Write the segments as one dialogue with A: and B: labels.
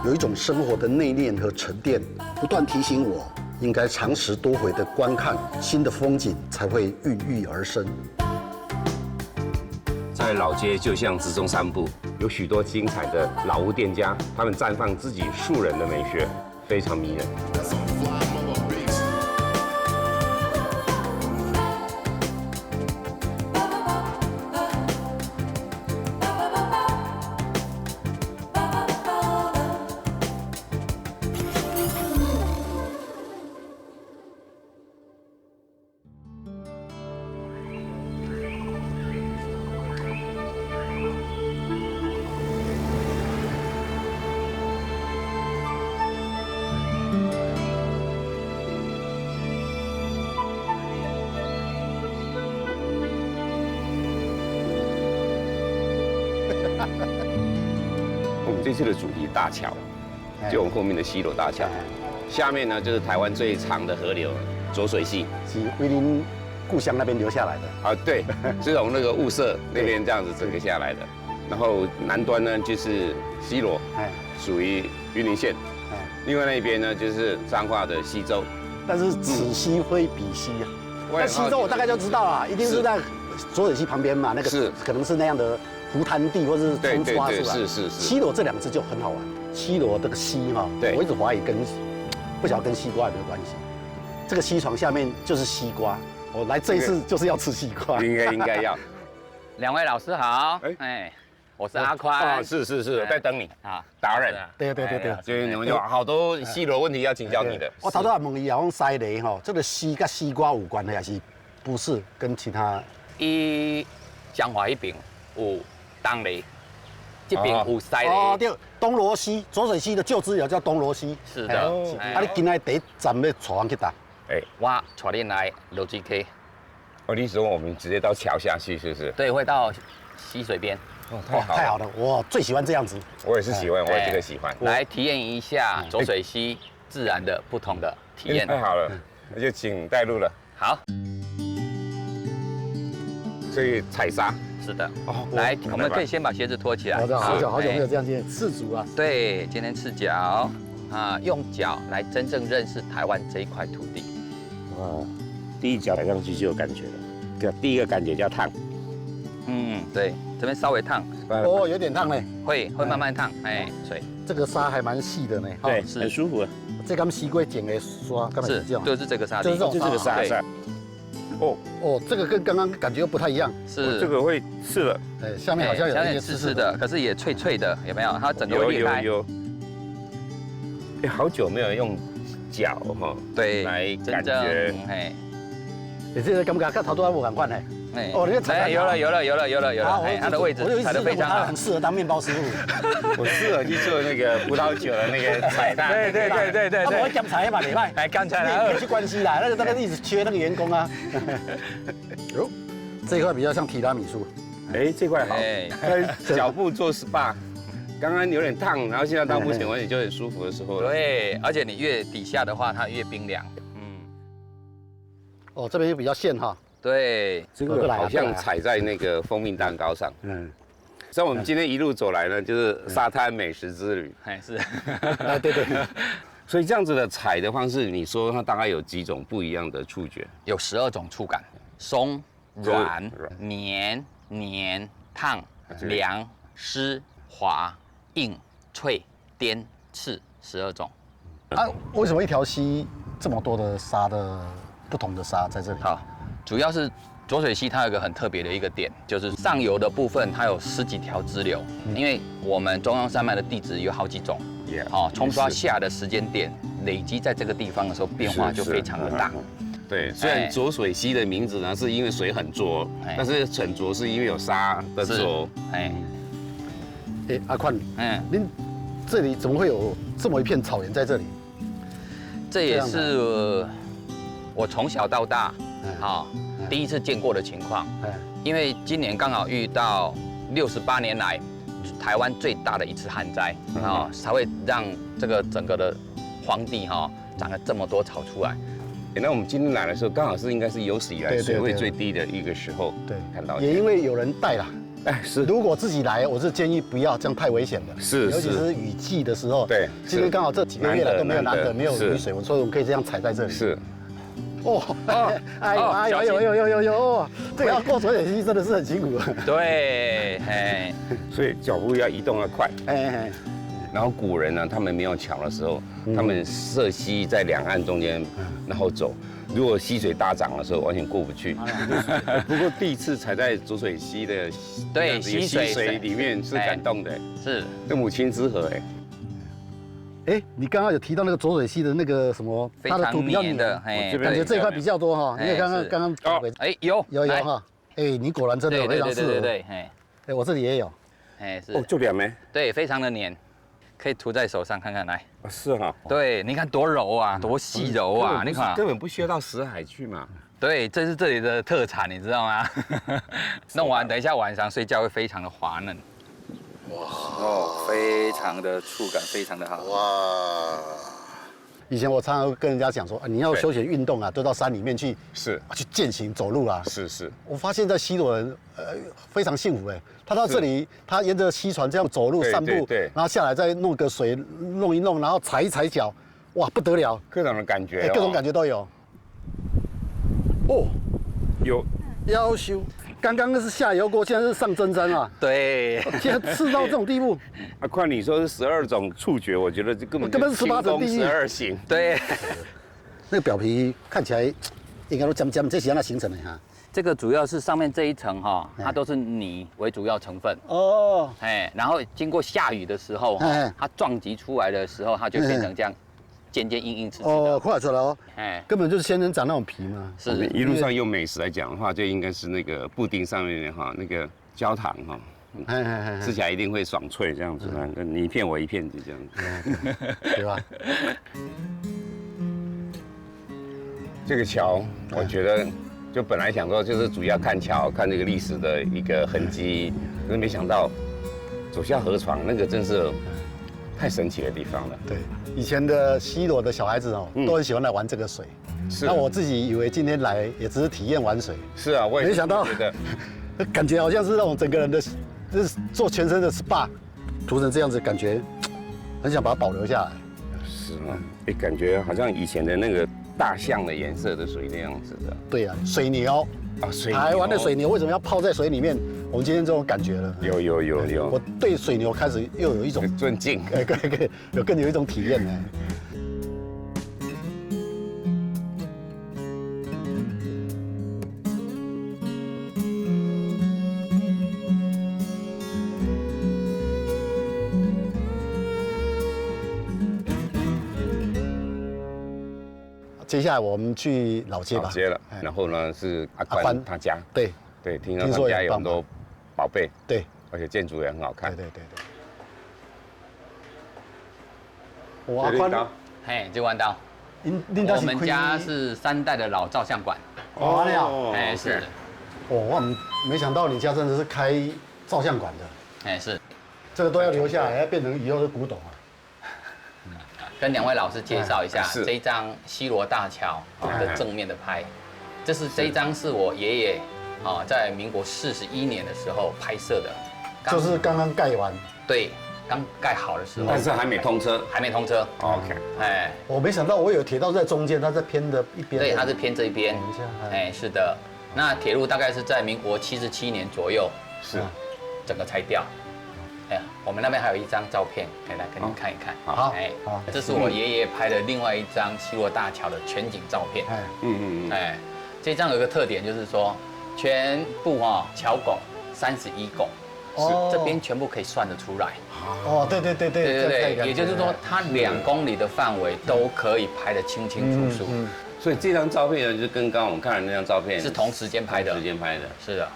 A: 有一种生活的内敛和沉淀，不断提醒我应该长时多回的观看新的风景，才会孕育而生。
B: 在老街就像直中散步，有许多精彩的老屋店家，他们绽放自己素人的美学，非常迷人。我们这次的主题大桥，就我们后面的西螺大桥，下面呢就是台湾最长的河流浊水溪，
A: 是为您故乡那边留下来的。
B: 啊，对，是从那个雾社那边这样子整个下来的。然后南端呢就是西螺，属于云林县，另外那边呢就是彰化的溪州。
A: 但是此溪非彼溪啊。那溪州我大概就知道了，一定是在浊水溪旁边嘛，那个是可能是那样的湖滩地或者是冲刷出来。是。西螺这两个字就很好玩，西螺这个西哈，我一直怀疑不晓得跟西瓜有没有关系。这个西床下面就是西瓜，我来这一次就是要吃西瓜。
B: 应该要。
C: 两位老师好，我是阿宽。
B: 是，在等你啊，达人。
A: 对，
B: 就是你们有好多西螺问题要请教你的。
A: 我头先问伊啊，讲西螺吼，这个西跟西瓜有关的还是不是？跟其他？
C: 伊彰化那边有东螺，这边有西螺。
A: 哦，对，东螺溪，浊水溪的旧支也叫东螺溪。
C: 是的。
A: 啊，你今仔第一站要带我去搭？
C: 我带恁来罗基 K。
B: 哦，你说我们直接到桥下去，是不是？
C: 对，会到溪水边。
B: 哦，
A: 太好了，我最喜欢这样子。
B: 我也是喜欢，我也这个喜欢。
C: 来体验一下浊水溪自然的不同的体验。
B: 太好了，那就请带路了。
C: 好。
B: 所以踩沙。
C: 是的。哦，来，我们可以先把鞋子脱起来。
A: 好久没有这样见，赤足啊。
C: 对，今天赤脚啊，用脚来真正认识台湾这一块土地。
B: 哇，第一脚踩上去就有感觉了。第一个感觉叫烫。
C: 对，这边稍微烫。
A: 哦，有点烫嘞。
C: 会慢慢烫，所以
A: 这个沙还蛮细的呢。
B: 对，很舒服。
A: 这跟西龟剪的沙，刚才是这样。
C: 就是这个沙
A: 地，
B: 就是这个沙。
A: 哦，这个跟刚刚感觉又不太一样。
C: 是
B: 这个会刺了。
A: 下面好像有一些
C: 刺刺的，可是也脆脆的，有没有？它整个会裂开。
B: 有。好久没有用脚哈，
C: 对，
B: 来感觉。
A: 你这个感觉跟头多无同款呢。
C: 哦，你踩有了，它的位置踩得非常好，
A: 很适合当面包师傅。
B: 我适合去做那个葡萄酒的那个采蛋。
C: 对。
A: 我刚才嘛，礼拜，
C: 刚才
A: 也去关系啦，那个一直缺那个员工啊。哟，这一块比较像提拉米苏。
B: 这块好。脚部做 SPA， 刚刚有点烫，然后现在到目前为止就很舒服的时候了。
C: 对，而且你越底下的话，它越冰凉。
A: 哦，这边又比较陷哈。
C: 对，
B: 这个好像踩在那个蜂蜜蛋糕上。像我们今天一路走来呢，就是沙滩美食之旅。
C: 是。
A: 对。
B: 所以这样子的踩的方式，你说它大概有几种不一样的触觉？
C: 有12种触感：松、软、黏、烫、凉、湿、滑、硬、脆、颠、刺，12种。
A: 为什么一条溪这么多的沙不同的沙在这里？
C: 好，主要是浊水溪它有一个很特别的一个点，就是上游的部分它有10几条支流，因为我们中央山脉的地质有好几种，冲刷下的时间点累积在这个地方的时候，变化就非常的大。
B: 对，虽然浊水溪的名字呢是因为水很浊，但是很浊是因为有沙的浊。
A: 阿宽，您这里怎么会有这么一片草原在这里？
C: 这也是我从小到大，第一次见过的情况。因为今年刚好遇到68年来台湾最大的一次旱灾，才会让这个整个的荒地长了这么多草出来。
B: 那我们今天来的时候，刚好是应该是有史以来水位最低的一个时候。
A: 对，
B: 看到
A: 也因为有人带啦，
B: 哎，是。
A: 如果自己来，我是建议不要，这样太危险了。
B: 是，
A: 尤其是雨季的时候。
B: 对。
A: 今天刚好这几个月来都没有雨水，所以我们可以这样踩在这里。
B: 是。
A: 哦，哎呦，这个要过浊水溪真的是很辛苦。
C: 对，哎，
B: 所以脚步要移动要快。哎。然后古人呢，他们没有桥的时候，他们设溪在两岸中间，然后走。如果溪水大涨的时候，完全过不去。不过第一次踩在浊水溪的
C: 对溪
B: 水里面是感动的，
C: 是
B: 这母亲之河
A: 哎，你刚刚有提到那个浊水溪的那个什么，
C: 它的土比较黏的，
A: 感觉这一块比较多哈。因为刚刚
C: 哎有
A: 哈，哎你果然真的非常适合。
C: 对，
A: 哎我这里也有，
C: 哎是。
B: 哦就黏没？
C: 对，非常的黏。可以涂在手上看看来，
B: 是哈，
C: 对，你看多柔啊，多细柔啊，你看
B: 根本不需要到死海去嘛。
C: 对，这是这里的特产，你知道吗？弄完等一下晚上睡觉会非常的滑嫩。哇哦，非常的触感，非常的好。哇，
A: 以前我常常跟人家讲说，你要休闲运动啊，都到山里面去，
B: 是
A: 去健行走路啊。
B: 是。我
A: 发现在溪螺人非常幸福哎，他到这里，他沿着溪船这样走路散步，
B: 对，
A: 然后下来再弄个水弄一弄，然后踩一踩脚，哇不得了，
B: 各种的感觉，
A: 各种感觉都有。哦，
B: 有
A: 要求。刚刚那是下油锅，现在是上真章啊！
C: 对，
A: 现在吃到这种地步。
B: 啊，况你说是12种触觉，我觉得这根本
A: 是18种地狱
B: 12行。
C: 对，
A: 那个表皮看起来应该都尖，这是怎样形成的哈？
C: 这个主要是上面这一层哈，它都是泥为主要成分哦。哎，然后经过下雨的时候，它撞击出来的时候，它就变成这样。尖尖硬硬刺刺的
A: 哦，快出来哦！哎，根本就是仙人掌那种皮嘛。
B: 是，一路上用美食来讲的话，就应该是那个布丁上面哈，那个焦糖哈，吃起来一定会爽脆这样子，你一片我一片就这样子，
A: 对吧？
B: 这个桥，我觉得就本来想说就是主要看桥，看这个历史的一个痕迹，可是没想到走下河床，那个真是太神奇的地方了。
A: 对。以前的溪螺的小孩子哦，都很喜欢来玩这个水。是。那我自己以为今天来也只是体验玩水。
B: 是啊，我也
A: 没想到，感觉好像是那种整个人的，就是做全身的 SPA， 涂成这样子，感觉很想把它保留下来。
B: 是吗？哎，感觉好像以前的那个大象的颜色的水那样子的。
A: 对啊，水牛。啊，台湾的水牛为什么要泡在水里面？我们今天这种感觉了。
B: 有。
A: 我对水牛开始又有一种
B: 尊敬，
A: 更有一种体验呢。接下来我们去老街吧。
B: 老街了，然后呢是阿宽他家。
A: 对，
B: 听说他家有很多宝贝。
A: 对，
B: 而且建筑也很好看。
A: 对。我阿宽，
C: 嘿，这弯刀。我们家是3代的老照相馆。
A: 哦，那样。
C: 哎，是。
A: 我没想到你家真的是开照相馆的。
C: 哎，是。
A: 这个都要留下来，要变成以后的古董啊。
C: 跟2位老师介绍一下这一张溪螺大桥的正面的拍，这一张是我爷爷在民国41年的时候拍摄的，
A: 就是刚刚盖完，
C: 对，刚盖好的时候，
B: 但是还没通车。
C: OK， 哎，
A: 我没想到我有铁道在中间，它在偏的一边。
C: 对，它是偏这一边。哎，是的，那铁路大概是在民国77年左右，
B: 是
C: 整个拆掉。哎，我们那边还有一张照片，可以来跟你看一看。
A: 好，
C: 哎，这是我爷爷拍的另外一张溪螺大桥的全景照片。哎，这张有个特点就是说，全部桥拱31拱，这边全部可以算得出来。
A: 哦，对，
C: 也就是说，它2公里的范围都可以拍得清清楚楚。
B: 所以这张照片呢，就跟刚刚我们看的那张照片
C: 是同时间拍的。是的。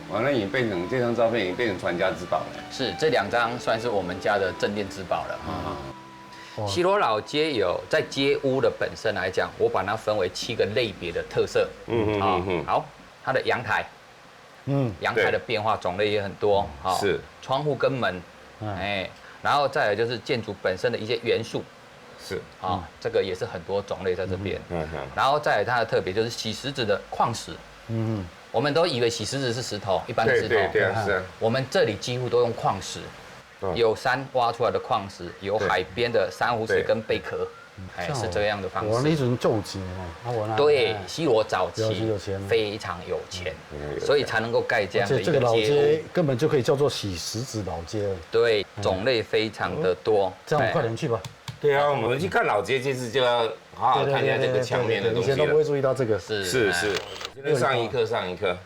B: 完了，已经变成这张照片已经变成传家之宝了。
C: 是，这2张算是我们家的镇店之宝了。溪螺老街有在街屋的本身来讲，我把它分为7个类别的特色。好，它的阳台，阳台的变化种类也很多。
B: 是，
C: 窗户跟门，然后再来就是建筑本身的一些元素。
B: 是，
C: 这个也是很多种类在这边。然后再来它的特别就是洗石子的矿石。我们都以为洗石子是石头，一般的石头。
B: 对啊，是啊。
C: 我们这里几乎都用矿石，有山挖出来的矿石，有海边的珊瑚石跟贝壳，是这样的方式。
A: 我那种种植哦，
C: 对，西螺早期
A: 有钱，
C: 非常有钱，所以才能够盖这样的一个
A: 这个老
C: 街屋，
A: 根本就可以叫做洗石子老街了。
C: 对，种类非常的多。
A: 这样我快点去吧。
B: 对啊，我们去看老街，这次就要好好看一下这个墙面的东西了。
A: 以前都不会注意到这个。
C: 是。
B: 现在上一课。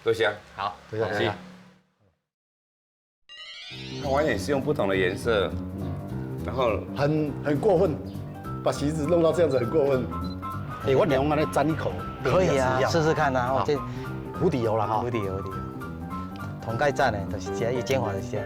B: 多香。
C: 好，
A: 多香。
B: 它完全是用不同的颜色，然后
A: 很过分，把席子弄到这样子很过分。哎，我两个来沾一口。
D: 可以啊，试试看啊。这
A: 无底油了哈。
D: 无底油。同盖赞的，就是这样，精华就是这样。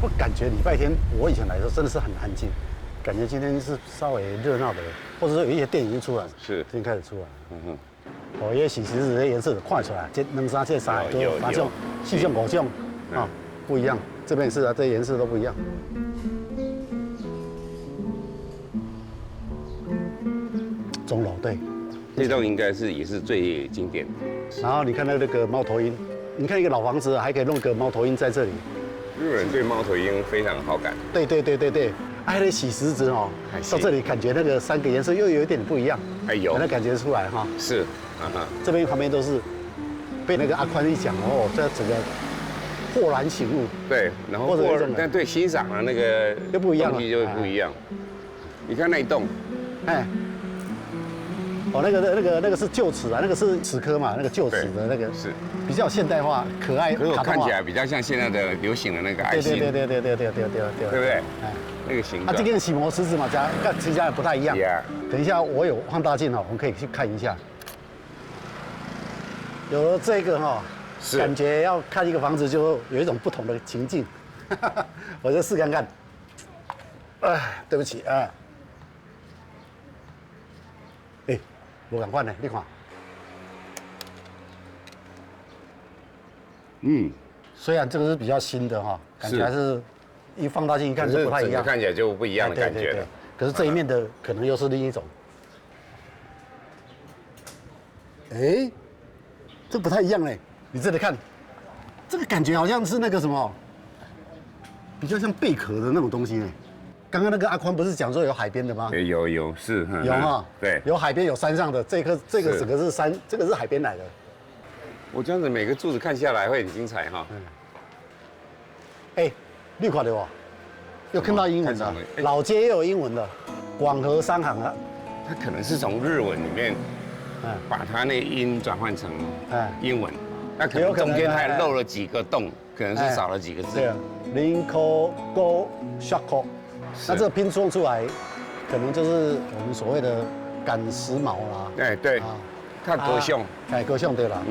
A: 我感觉礼拜天我以前来的时候真的是很安静，感觉今天是稍微热闹的，或者说有一些电影出来，
B: 是
A: 已经开始出来。哦，也洗石子的颜色看出来，这两三这三都有八种、4种、5种啊，不一样。这边也是啊，这颜色都不一样。钟楼对，
B: 这栋应该也是最经典的。
A: 然后你看那个猫头鹰，你看一个老房子还可以弄个猫头鹰在这里。
B: 日本人对猫头鹰非常好感。
A: 对，还得洗石子哦，到这里感觉那个3个颜色又有一点不一样，那感觉出来哈。
B: 是，
A: 这边旁边都是被那个阿宽一讲哦，这整个豁然醒悟。
B: 对，然后但对欣赏的那个
A: 又不一样，
B: 东西就会不一样。你看那一栋，
A: 哦，那个是臼齿啊，那个是齿科嘛，那个臼齿的那个
B: 是
A: 比较现代化、可爱。
B: 可是我看起来比较像现在的流行的那个爱心。
A: 对，对
B: 不对？那个形状。
A: 这个洗磨石子嘛，跟其他也不太一样。等一下我有放大镜哦，我们可以去看一下。有了这个哈，感觉要看一个房子就有一种不同的情境。我就试看看。对不起啊。我赶快呢，你看。虽然这个是比较新的哈，感觉还是一放大镜一看就不太一样，
B: 看起来就不一样的感觉了。
A: 可是这一面的可能又是另一种。这不太一样嘞，你这里看，这个感觉好像是那个什么，比较像贝壳的那种东西呢。刚刚那个阿宽不是讲说有海边的吗？
B: 有是
A: 有哈，
B: 对，
A: 有海边有山上的，这个整个是山，这个是海边来的。
B: 我这样子每个柱子看下来会很精彩哈。
A: 绿款的哦，又看到英文了，老街也有英文的，广和商行啊。
B: 它可能是从日文里面，把它那音转换成英文，那可能中间还漏了几个洞，可能是少了几个字。
A: 对，Linko Go Shako。那这个拼装出来，可能就是我们所谓的赶时髦啦。
B: 对，看歌颂，
A: 歌颂对了。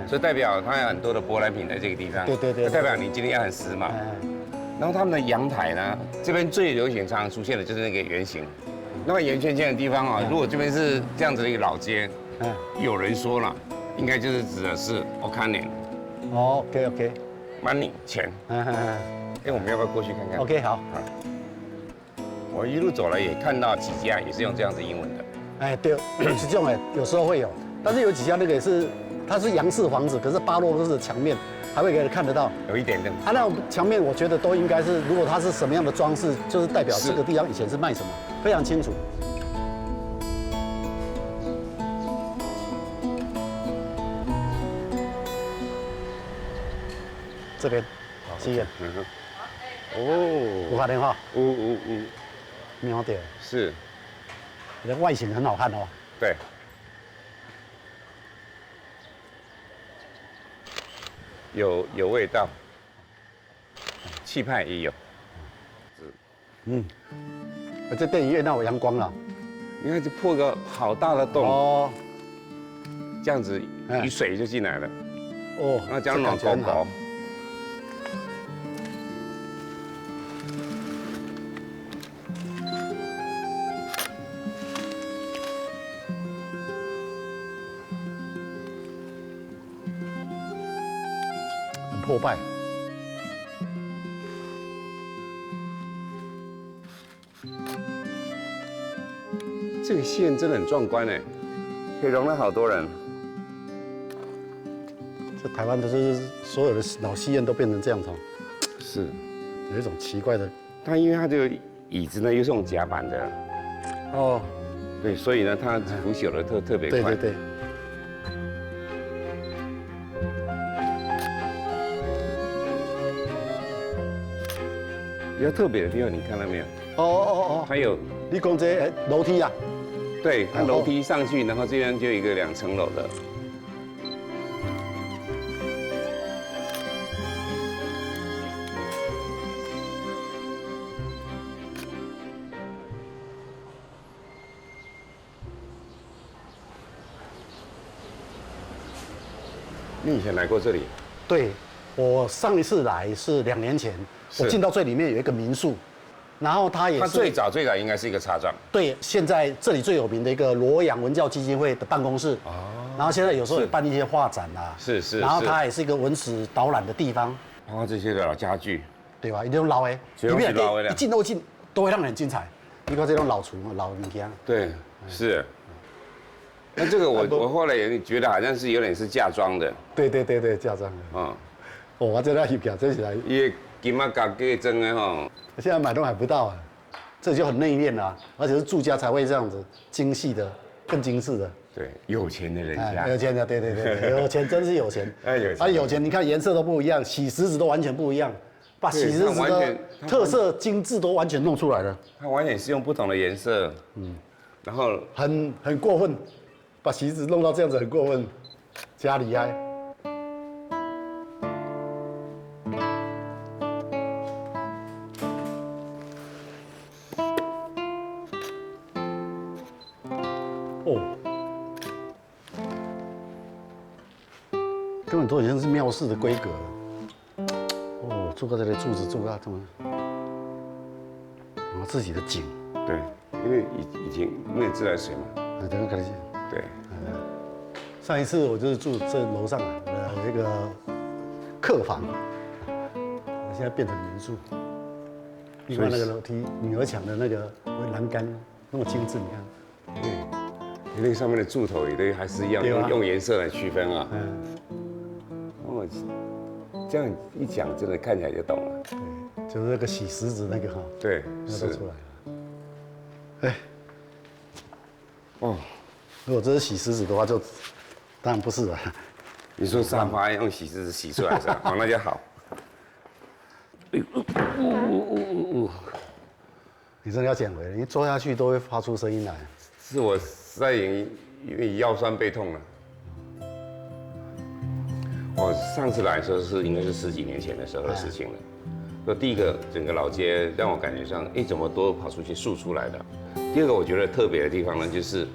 B: 所以代表它有很多的舶来品在这个地方。
A: 对，
B: 代表你今天要很时髦。然后他们的阳台呢，这边最流行常常出现的就是那个圆形，那么圆圈圈的地方啊，如果这边是这样子的一个老街，有人说了，应该就是指的是我看年。
A: OK。
B: money 钱。我们要不要过去看看
A: ？OK， 好。
B: 我一路走来也看到几家也是用这样子英文的。
A: 对，是这种有时候会有，但是有几家那个也是，它是洋式房子，可是巴洛式的墙面还会给你看得到，
B: 有一点的。
A: 它那种墙面，我觉得都应该是，如果它是什么样的装饰，就是代表这个地方以前是卖什么，非常清楚。这边，西眼。我打电话。瞄点
B: 是，
A: 你的外形很好看哦。
B: 对。有味道，气派也有。
A: 这电影院那有阳光了，
B: 你看这破个好大的洞哦，这样子雨水就进来了。那这样暖狗狗。
A: 破败。
B: 这个县真的很壮观哎，可以容纳好多人。
A: 这台湾的就是所有的老戏院都变成这样子，
B: 是，
A: 有一种奇怪的。
B: 它因为它这个椅子呢又是用夹板的，
A: 哦，
B: 对，所以呢它腐朽的特别快。
A: 对对对。
B: 比较特别的地方，你看到没有？
A: 哦，
B: 还有
A: 你讲这楼梯啊？
B: 对，它楼梯上去，然后这边就有一个2层楼的。你以前来过这里？
A: 对，我上一次来是2年前，我进到最里面有一个民宿，然后它也是
B: 它最早应该是一个茶庄。
A: 对，现在这里最有名的一个罗阳文教基金会的办公室。哦。然后现在有时候也办一些画展啊。
B: 是。
A: 然后它也是一个文史导览的地方。
B: 包括这些的老家具，
A: 对吧？一定老的，里面一进都会让人很精彩。你看这种老厨老物件。
B: 对，是。那这个我后来也觉得好像是有点是嫁妆的。
A: 对，嫁妆的。哦，我这那翕起这起来。
B: 伊金马加给真的哈。
A: 现在买都买不到啊，这就很内敛啦，而且是住家才会这样子精细的、更精致的。
B: 对，有钱的人家。
A: 有钱的，对，有钱真是有钱。有钱，你看颜色都不一样，洗石子都完全不一样，把洗石子的特色精致都完全弄出来了。
B: 它完全是用不同的颜色，然后
A: 很过分。把席子弄到这样子很过分，家里哀。哦，根本都已经是庙式的规格了。哦，住在这里柱子住到这么，然后自己的井。
B: 对，因为以前没有自来水嘛。
A: 等下开始。
B: 对，
A: 上一次我就是住这楼上有一个客房，现在变成民宿。另外那个楼梯女儿墙的那个栏杆那么精致，你看。
B: 对，那上面的柱头也都还是一样用颜色来区分啊。哦，这样一讲，真的看起来就懂了。
A: 对，就是那个洗石子那个哈。
B: 对，
A: 那都出来了。哎，
B: 哦。
A: 如果这是洗石子的话，就当然不是了。
B: 你说沙发用洗石子洗出来是吧？哦，那就好。
A: 你真的要捡回来，你坐下去都会发出声音来。
B: 是我实在因为腰酸背痛了。我上次来的时候应该是10几年前的时候的事情了。说第一个，整个老街让我感觉上，怎么都跑出去树出来的。第二个，我觉得特别的地方呢，就是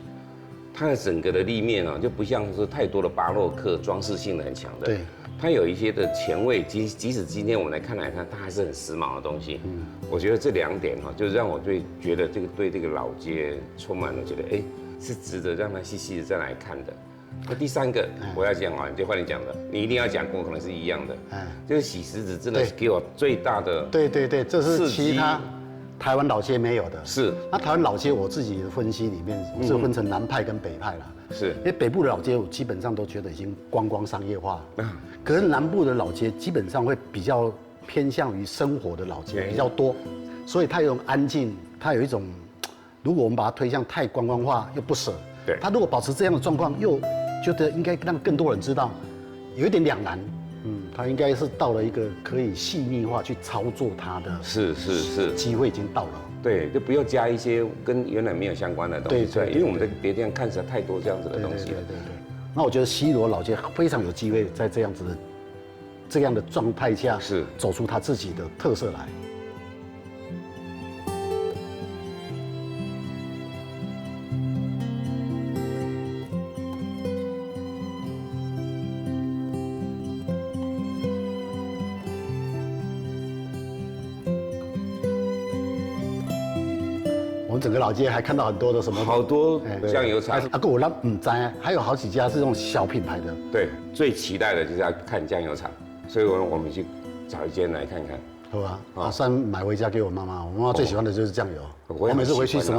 B: 它的整个的立面啊，就不像是太多的巴洛克装饰性的很强的。
A: 对。
B: 它有一些的前卫，即使今天我们来看，它还是很时髦的东西。我觉得这2点哈，就让我觉得对这个老街充满了觉得是值得让它细细的再来看的。那第3个我要讲啊，就换你讲的，你一定要讲过，可能是一样的。就是洗石子真的是给我最大的
A: 对，这是其他台湾老街没有的。
B: 是。
A: 那台湾老街我自己的分析里面是分成南派跟北派啦。
B: 是。
A: 因为北部的老街我基本上都觉得已经观光商业化了。可是南部的老街基本上会比较偏向于生活的老街比较多，所以它有一种安静，它有一种，如果我们把它推向太观光化又不舍，
B: 对，
A: 它如果保持这样的状况，又觉得应该让更多人知道，有一点两难。它应该是到了一个可以细腻化去操作它的，
B: 是
A: 机会已经到了。
B: 对，就不要加一些跟原来没有相关的东西。对，因为我们在别地方看起来太多这样子的东西了。对。那我觉得西螺老街非常有机会在这样的状态下，是走出他自己的特色来。我们整个老街还看到很多的什么，好多酱油厂。
A: 我那还有好几家是这种小品牌的。
B: 对，最期待的就是要看酱油厂。所以我们去找一间来看看。
A: 好啊，马上买回家给我妈妈。我妈妈最喜欢的就是酱油。我每次回去什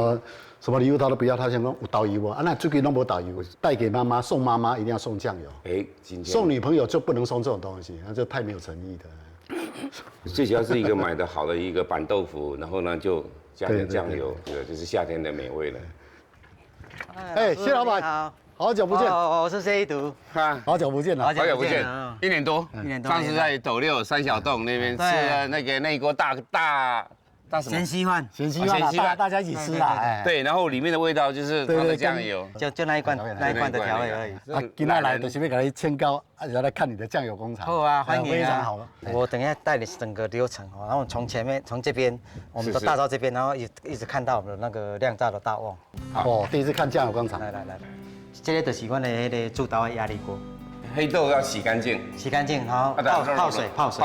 A: 么礼物她都不要，她想说有导游啊，那最近都没导游，带给妈妈送妈妈一定要送酱油。
B: 哎，今天
A: 送女朋友就不能送这种东西，那就太没有诚意的。
B: 最主要是一个买的好的一个板豆腐，然后呢就加点酱油，对，就是夏天的美味了。
A: 哎，谢老板。好久不见，
D: 我是谢一读，
A: 好久不见了，
B: 好久不见，1年多，上次在斗六三小洞那边吃了那一锅大什么
D: 咸稀饭，
A: 大家一起吃啦，
B: 对，然后里面的味道就是它的酱油，
D: 就那一罐的调味而已。
A: 今天来就是要给你签糕，然后来看你的酱油工厂。
D: 好啊，欢迎，
A: 非常好。
D: 我等一下带你整个流程，然后从这边，我们都大到这边，然后一直看到我们的那个酿造的大瓮。
A: 哦，第一次看酱油工厂。
D: 来。这个就是我的那个煮豆的压力锅，
B: 黑豆要洗干净，
D: 然后泡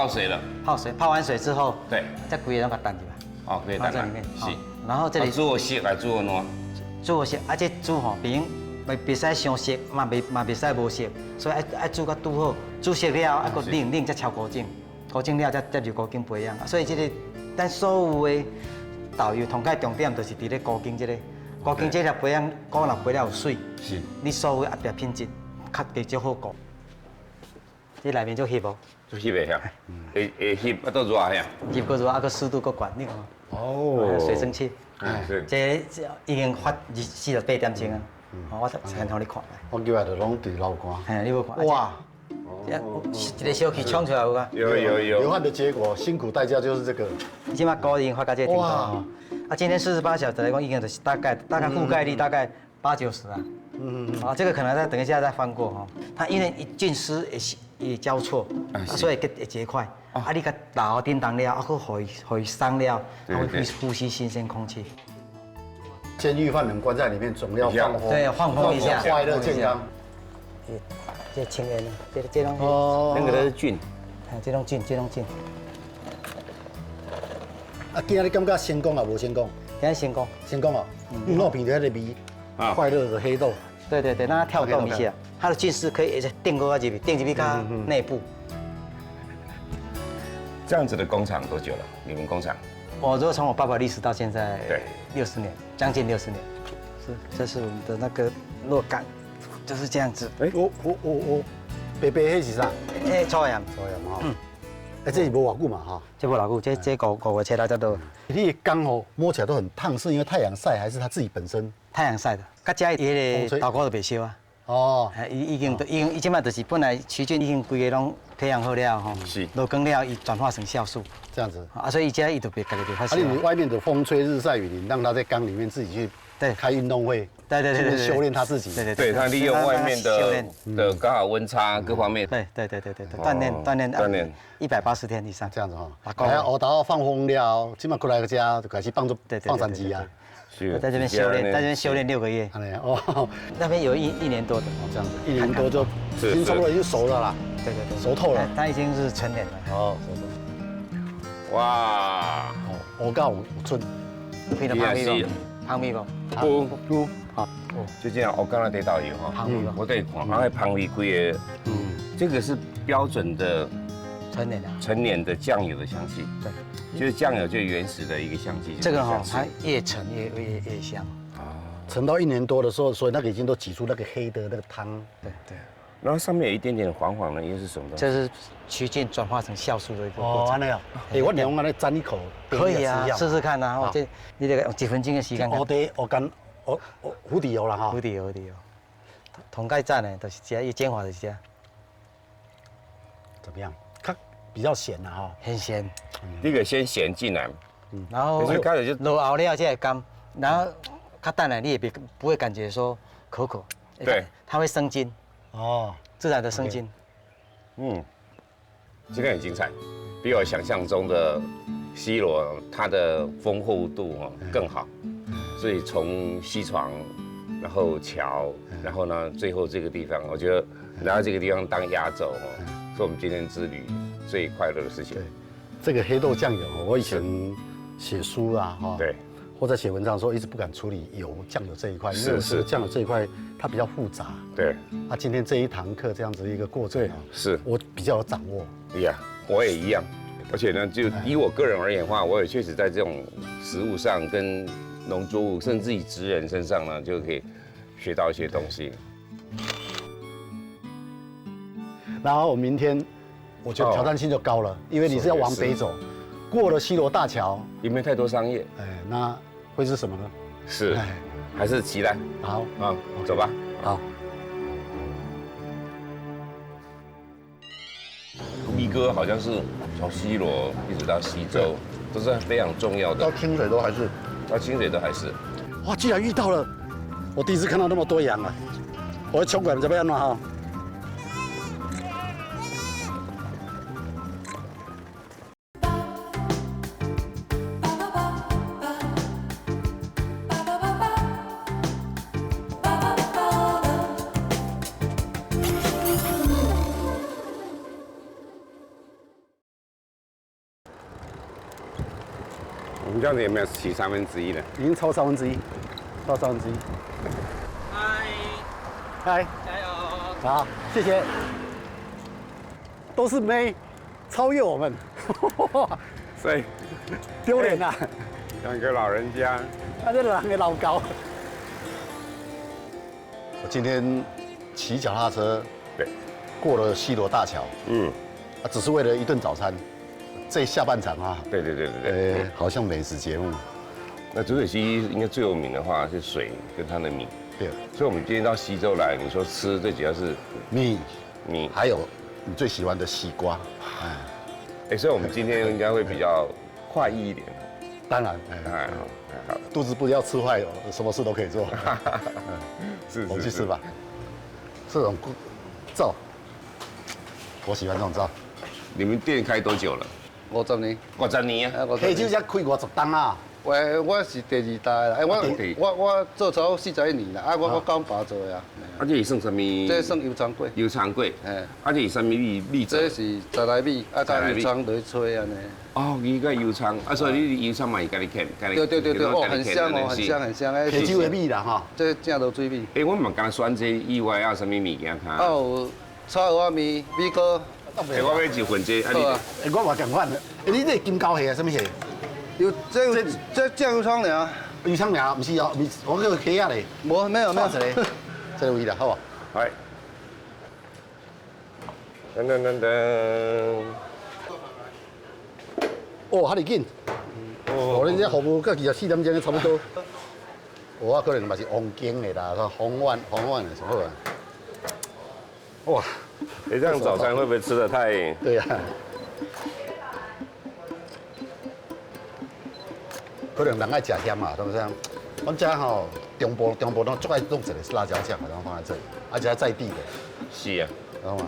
D: 水了，泡完水之后，
B: 对，
D: 再规个拢给蛋进来，
B: 哦，可以蛋里面，是，
D: 然后这里
B: 煮熟还煮软，
D: 煮熟，这煮吼，别使伤熟，嘛别使无熟，所以爱煮到拄好，煮熟了还佫冷再敲锅精，锅精了再入锅精培养，所以这个咱所有的豆油，同解重点就是伫咧锅精这个。锅精这条培养，锅若培了有水，
B: 是，
D: 你所有后壁品质较比较好过。这内面就翕无，
B: 就翕袂遐，会翕啊到热遐，
D: 翕个热，个湿度个悬，你看。哦。水蒸气，这已经发48点钟啊，我先让你看。
A: 我叫来就拢伫楼干。
D: 嘿，你无看？哇！一个小气冲出来有啊？
B: 有。
A: 流汗的结果，辛苦代价就是这个。
D: 即马锅已经发到这个程度啊！今天48小时来讲，已经就是大概覆盖率大概80-90啊。这个可能再等一下再翻过哈。它因为菌丝也交错，所以会结块。你甲打叮当了，互伊松了，会呼吸新鲜空气。
A: 监狱犯人关在里面，总要放风，
D: 对，放风一下，
A: 快乐健康。
D: 这青烟，这种
B: 那个都是菌，
D: 这种菌。
A: 今日你感觉成功啊，无成功？
D: 今日成功
A: 哦。我闻到迄个味，快乐的黑豆。
D: 对，让它跳动一下，它的菌丝可以定过去，定进去它内部。
B: 这样子的工厂多久了？你们工厂？
D: 我如果从我爸爸历史到现在，
B: 对
D: ，60年，将近60年。这是我们的那个糯干，就是这样子。
A: 我白迄是啥？
D: 粗盐
A: 哈。这是无偌久嘛哈？
D: 这无偌久，这5月切到这都。
A: 你的缸哦摸起来都很烫，是因为太阳晒还是它自己本身？
D: 太阳晒的，甲遮伊个豆糕都袂烧啊。
A: 哦。
D: 已经即摆就是本来曲菌已经规个拢培养好了吼。
B: 是。
D: 落光了，伊转化成酵素。
A: 这样子。
D: 所以遮伊就别家己别发烧。
A: 你外面的风吹日晒雨淋，让它在缸里面自己去开运动会。对，修炼他自己。
B: 对，他利用外面的刚好温差各方面。
D: 对，锻炼180天以上
A: 这样子哈。还要到放风了，今晚过来个家就开始放山鸡啊。
D: 是。在这边修炼6个月。哦。那边有1年多的。
A: 这样子，1年多就已经差不多已经熟了啦。
D: 对，
A: 熟透了。
D: 它已经是成年了。
A: 哦，熟。哇，我告有春。
D: 配了香味不？
B: 不。好，就这样，我刚才得导游哈，我得看，然后旁味贵的，这个是标准的成年的酱油的香气，对，就是酱油最原始的一个香气。
D: 这个哈，它越陈越香，
A: 啊，陈到1年多的时候，所以那个已经都挤出那个黑的那个汤，
D: 对，
B: 然后上面有一点点黄黄的，又是什么东西？
D: 这是曲菌转化成酵素的一个过程。
A: 那样，我用安尼沾一口，
D: 可以啊，试试看啊，你这个用几分钟的时间。
A: 胡底油啦哈，
D: 胡底油，同盖赞的，就是这一煎法就是这。
A: 怎么样？它比较咸啦哈，
D: 很咸。
B: 那个先咸进来，
D: 然后落后了这干，然后它淡了，你也不会感觉说口，
B: 对，
D: 它会生津，自然的生津。
B: 这个很精彩，比我想象中的西螺它的丰厚度更好。所以从西床，然后桥，然后呢，最后这个地方，我觉得来到这个地方当压轴是我们今天之旅最快乐的事情。
A: 对，这个黑豆酱油，我以前写书啊，
B: 对，
A: 或者写文章的时候一直不敢处理酱油这一块，因为是酱油这一块它比较复杂。
B: 对。
A: 今天这一堂课这样子一个过程
B: 是
A: 我比较有掌握。
B: 呀，我也一样。而且呢，就以我个人而言的话，我也确实在这种食物上跟农作物，甚至于职人身上呢，就可以学到一些东西。
A: 然后我明天，我觉得挑战性就高了，因为你是要往北走，过了西螺大桥，
B: 里面太多商业，
A: 那会是什么呢？
B: 是，还是期待。
A: 好
B: 啊，走吧。
A: 好。
B: 咪哥好像是从西螺一直到西周，都是非常重要的。
A: 到清水都还是，
B: 到清水都还是。
A: 哇，居然遇到了！我第一次看到那么多羊啊！我要冲过来怎么样呢？哈。
B: 我们这样子有没有骑1/3呢？
A: 已经超1/3，到1/3。
E: 嗨，
A: 嗨，
E: 加油！
A: 好，谢谢。都是妹，超越我们，
B: 所以
A: 丢脸呐！
B: 像个老人家，
A: 他这人给老高。我今天骑脚踏车，
B: 对，
A: 过了西螺大桥，只是为了一顿早餐。这下半场啊，
B: 对，
A: 好像美食节目。
B: 那浊水溪应该最有名的话是水跟它的米。
A: 对，
B: 所以我们今天到西周来，你说吃最主要是
A: 米，还有你最喜欢的西瓜。
B: 所以我们今天应该会比较快意一点。
A: 当然，好，肚子不要吃坏，什么事都可以做。
B: 是，
A: 我们去吃吧。这种灶，我喜欢这种灶。
B: 你们店开多久了
F: 50年
B: ？50年啊！
A: 黑酒才开50档啊！
F: 我是第2代啦，我做超41年啦，我跟爸做呀。
B: 这是算什么？
F: 这算油葱粿。
B: 油葱粿，这是什么米？
F: 这是十来米，加油葱落去吹安尼。
B: 哦，伊个油葱，所以你油葱嘛，家己啃，
F: 对，哦，很香哦，很香。
A: 黑酒的米啦哈，
F: 这正落水米。
B: 我唔敢选这以外啊，什么物件看？
F: 有炒蚵仔面、米糕。
B: 我要一份这，
A: 我嘛共款的。你这金膏蟹啊，什么蟹？
F: 有这酱油葱尔。
A: 油葱尔，不是哦，我叫虾啊嘞。
F: 没有。
A: 这个位啦，好不？
B: 係。噔。
A: 哦，哈哩紧。哦，恁这服务到24點鐘差不多。我可能嘛是黃金的啦，紅丸的什麼？哇！
B: 你这样早餐会不会吃得太？
A: 对呀。可能人爱吃咸嘛，是不是？我们家吼中部都最爱弄一个辣椒酱，然后放在这里，而且在地的。
B: 是啊。
A: 知道嘛？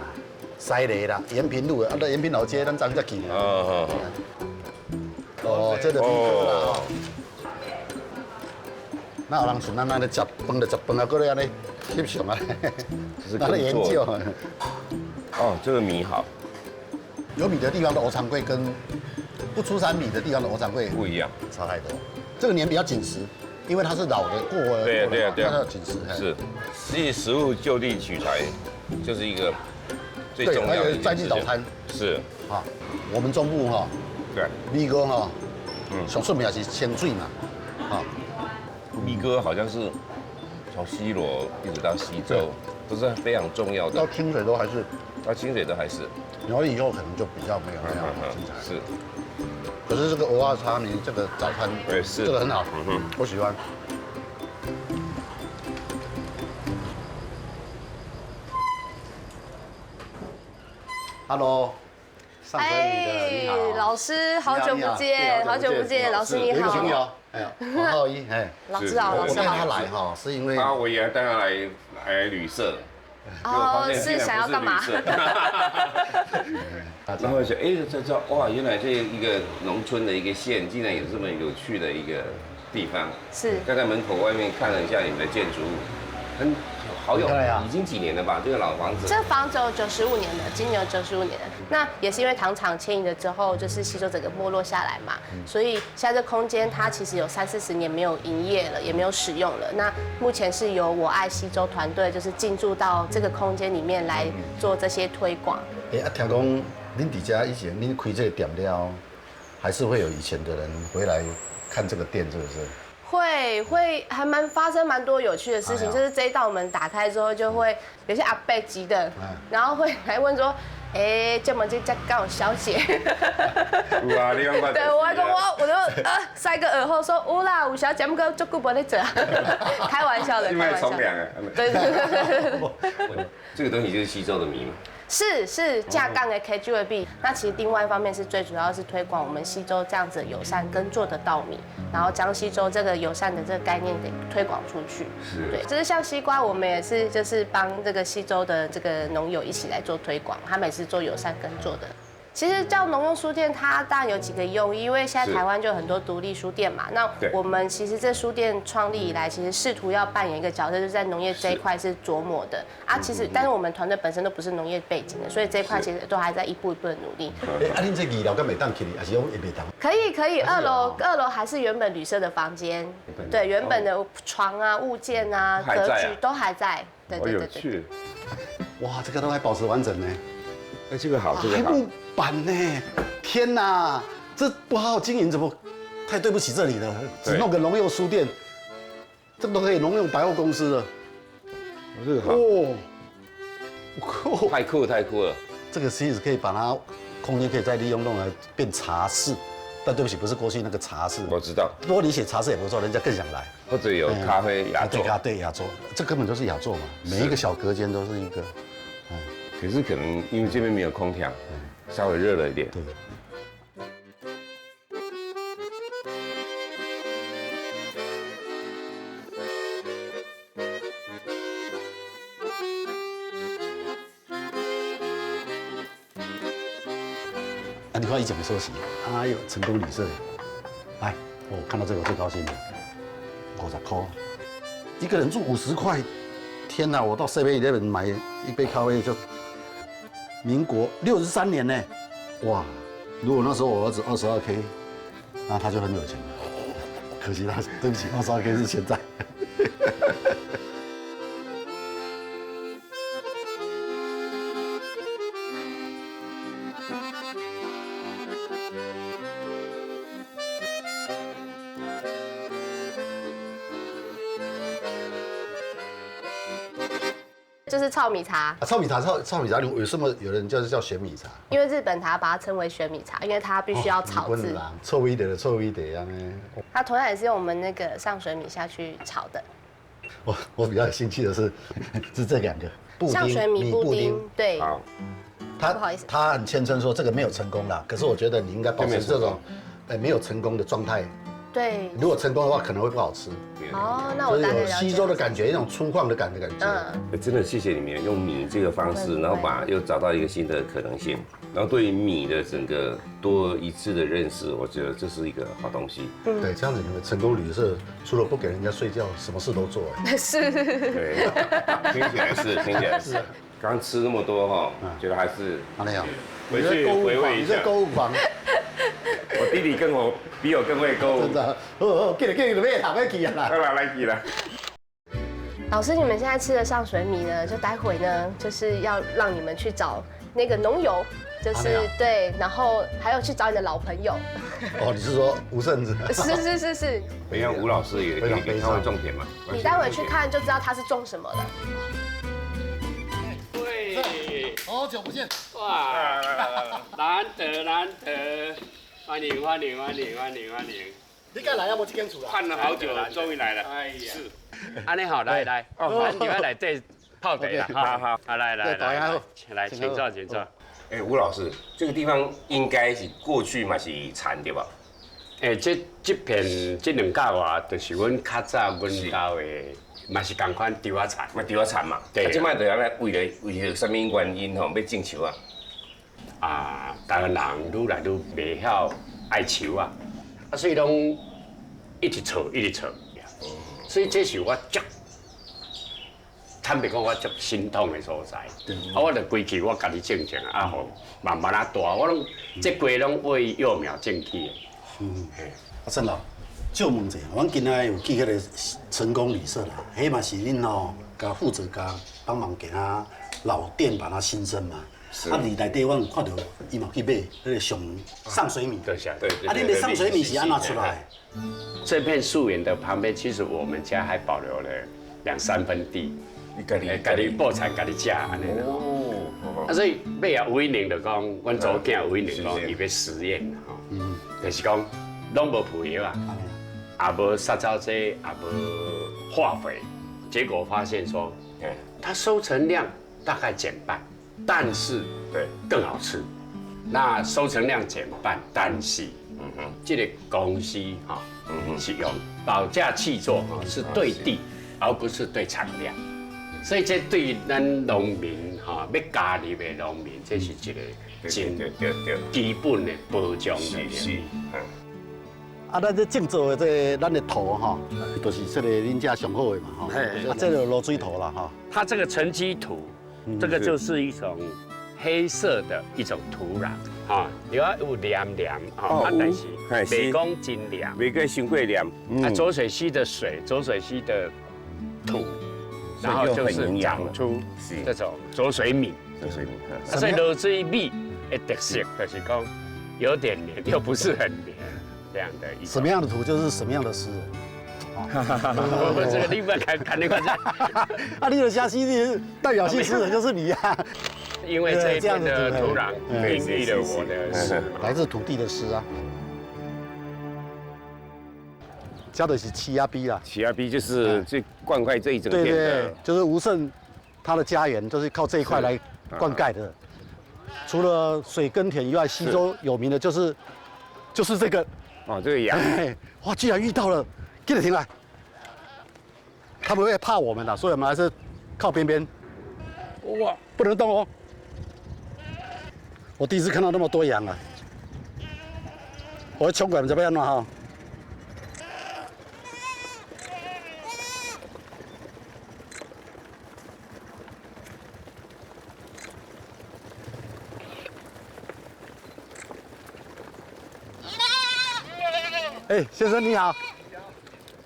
A: 西螺啦，延平路的，延平老街，咱昨才去。哦，这个米糕啦吼。那有人像咱咧食饭就食饭啊，搁咧安尼翕相啊，拿来研究。
B: 哦，这个米好。
A: 有米的地方的藕肠粿跟不出产米的地方的藕肠粿
B: 不一样，
A: 差太多。这个年比较紧实，因为它是老的过了，
B: 对，
A: 它要紧实。
B: 是，其实食物就地取材就是一个最重要的
A: 在地早餐
B: 是
A: 啊，我们中部哈，
B: 对，
A: 米糕哈，上出名是清水嘛，啊，
B: 米糕好像是从西螺一直到西周都是非常重要的，
A: 到清水都还是，
B: 到清水都还是，
A: 苗栗以后可能就比较没有那样精彩。
B: 是，
A: 可是这个蚵仔叉米这个早餐，
B: 对，是
A: 这个很好，我喜欢。Hello，上车你的，你好，
G: 老师，好久不见，好久不见，老师你好。
A: 有一个朋友，黄浩一，
G: 老师好，老师好。
A: 我带他来哈，是因为
B: 我也带他来旅社。
G: 哦，是想要干嘛？
B: 然后想，才知道哇，原来这一个农村的一个县，竟然有这么有趣的一个地方。
G: 是。
B: 刚才门口外面看了一下你们的建筑物，好有，已经几年了吧？这个老房子。
G: 这房子有95年了，今年有95年了。那也是因为糖厂迁移了之后，就是西周整个没落下来嘛，所以现在这空间它其实有30-40年没有营业了，也没有使用了。那目前是由我爱西周团队就是进驻到这个空间里面来做这些推广。
A: 听讲恁底家以前恁开这个店了，还是会有以前的人回来看这个店，是不是？
G: 会还发生蛮多有趣的事情，就是这一道门打开之后，就会有些阿伯级的，然后会来问说，这门这家刚有小姐。
B: 有啊，你讲过。
G: 对，我就塞个耳后说，有啦，有小姐，不过足久没在做，开玩笑的。
B: 你卖冲凉啊？
G: 对。
B: 这个东西就是西周的米嘛。
G: 是架杠的 KGB， 那其实另外一方面是最主要是推广我们西周这样子友善耕作的稻米，然后将西周这个友善的这个概念给推广出去。对，就是像西瓜，我们也是就是帮这个西周的这个农友一起来做推广，他们也是做友善耕作的。其实叫农用书店，它当然有几个用意，因为现在台湾就有很多独立书店嘛。那我们其实这书店创立以来，其实试图要扮演一个角色，就是在农业这一块是琢磨的啊。其实，但是我们团队本身都不是农业背景的，所以这一块其实都还在一步一步的努力。
A: 恁这2楼敢袂当去，还是讲会袂当？
G: 可以，2楼还是原本旅社的房间，对，原本的床啊、物件啊、格局都还在。对。
A: 哇，这个都还保持完整呢。
B: 这个好，这个好。
A: 木板呢？天哪，这不好好经营，怎么太对不起这里了？只弄个农用书店，这都可以农用百货公司了。
B: 这个好。哦，太酷了。
A: 这个其实可以把它空间可以再利用，弄来变茶室。但对不起，不是过去那个茶室。
B: 我知道。
A: 不过你写茶室也不错，人家更想来。
B: 或者有咖啡雅座。
A: 对雅座，这根本就是雅座嘛，每一个小隔间都是一个。
B: 可是可能因为这边没有空调，稍微热了一点。对。
A: 你看以前的休息，哎呦，成功旅社，来，我看到这个我最高兴了，50块，一个人住50块，天哪！我到 7-Eleven 买一杯咖啡就。民国63年呢，哇！如果那时候我儿子22K， 那他就很有钱了。可惜他，对不起，22K 是现在。
G: 就是糙米茶。
A: 糙米茶，有什么有人叫玄米茶？
G: 因为日本它把它称为玄米茶，因为它必须要炒制。
A: 臭一点的臭一点啊！
G: 它同样也是用我们那个上水米下去炒的。
A: 我比较有兴趣的是这2个布丁，
G: 上水米布丁，对。
B: 好。
A: 他很谦称说这个没有成功啦，可是我觉得你应该保持这种没有成功的状态。
G: 对，
A: 如果成功的话，可能会不好吃。
G: 哦，那我大概了解。
A: 有西周的感觉，一种粗犷的感觉。
B: 真的谢谢你们用米这个方式，然后又找到一个新的可能性，然后对于米的整个多一次的认识，我觉得这是一个好东西。
A: 对，这样子你们成功旅社除了不给人家睡觉，什么事都做。
G: 是。
B: 对，听起来是。刚吃那么多哈，觉得还是
A: 哪里好？
B: 回去回味一下。
A: 你在购物房。
B: 我弟弟比我更会购物。
A: 真的，给你买塔买去啦。
B: 来去啦。
G: 老师，你们现在吃的上水米呢，就待会呢，就是要让你们去找那个农友，就是对，然后还有去找你的老朋友。
A: 你是说吴胜子？
G: 是。
B: 你看吴老师也他会种田嘛？
G: 你待会去看就知道他是种什么了。
A: 好久不见！
E: 哇，难得，欢迎！你敢来啊？我这间厝啊？盼了好久，终于来了。哎呀，是。安尼好，来，你们来这泡茶了。好，来，请坐。
B: 吴老师，这个地方应该是过去嘛是田对吧？
E: 这片这2甲外，就是阮较早阮家的。嘛是同款稻仔田
B: 嘛，对。即摆就安尼为了什么原因吼要种树啊？
E: 台湾人愈来愈袂晓爱树啊，所以拢一直炒。所以这是我坦白讲，我足心痛的所在。啊，我著规矩我家己种啊，好慢慢啊大，我拢这鸡拢喂幼苗种起的。
A: 阿郑老，就问者，阮今仔有去迄个成功旅社啦，迄嘛是恁吼，甲负责甲帮忙给他老店把它新生嘛。啊，里内底阮有看到伊嘛去买迄个上水米。
E: 对，
A: 啊，恁的上水米是安怎出来？
E: 这片树园的旁边，其实我们家还保留了2、3分地，家己播菜，家己食安尼咯。啊，所以尾啊，伟宁就讲，阮祖囝伟宁讲，伊要实验吼，就是讲拢无培养啊，也无杀草剂，也无化肥，结果发现说，它收成量大概减半，但是更好吃。那收成量减半，但是这个公司哈，是用保价契作哈，是对地，而不是对产量。所以这对咱农民哈，要加入的农民，这是一个真基本的保障的。
A: 啊，咱这种做的这咱的土哈，就是这个恁家上好的嘛哈，啊，这个露水土啦哈。
E: 它这个沉积土，这个就是一种黑色的一种土壤哈，有黏哈，但是袂讲真黏，
B: 袂个伤过黏。
E: 啊，浊水溪的水，浊水溪的土，然后就是长出这种浊水米。所以露水米的特色就是讲有点黏，又不是很黏这样的一种。
A: 什么样的土就是什么样的诗。
E: 我这个地方看那个
A: 啊，你的虾西的代表性诗人就是你呀。
E: 因为这一片的土壤孕育了我的诗，
A: 来自土地的诗啊。加的是气压逼啦，
B: 气压逼就是这灌溉这一整片的，
A: 对，就是吴胜他的家园就是靠这一块来灌溉的。除了水耕田以外，西周有名的就是这个
B: 哦，这个羊，
A: 哇，居然遇到了，给你停来。他们会怕我们的，所以我们还是靠边边。哇，不能动哦。我第一次看到那么多羊啊！我要冲过来，怎么样呢？哈！哎，先生你好，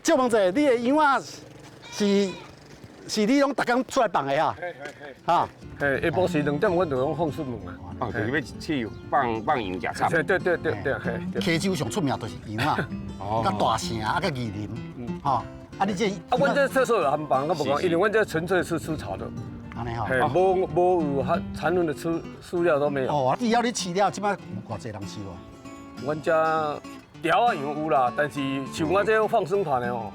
A: 借问者，你的羊仔是你拢逐工出来放的哈？哈？
H: 下晡时2点，阮就拢放出门啊。
B: 哦，就是要去放羊食草。
H: 对。
A: 溪州上出名就是羊啊，甲大城啊，甲宜林，吼。啊，你这
H: 啊，阮这厕所有含放，我无讲，因为阮这纯粹是吃草的。
A: 安尼吼。
H: 无有残留的饲料都没有。
A: 哦，只要你饲了，即摆有偌济人饲无？
H: 阮家条啊羊有啦，但是像我这放生团的哦，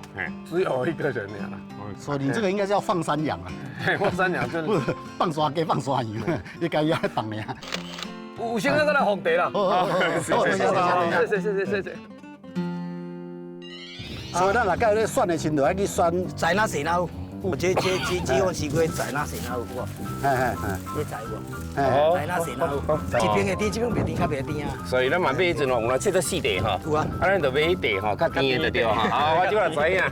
H: 只有1个人尔啦。
A: 所以你这个应该叫放山羊啊。
H: 放山羊真
A: 不是放山鸡、放山羊，你该要放的呀。
H: 有先生在来放地啦。谢。
A: 所以咱若该咧选的时，就爱去选
D: 在哪谁哪有？这款西瓜在哪谁哪有无？你知无？在哪谁哪有？一边的甜，这边袂甜，较袂甜啊。
B: 所以咱嘛买迄阵哦，有那切做4地哈。
D: 有啊。
B: 啊，咱就买迄地吼，较甜的就对哈。好，我即摆知影。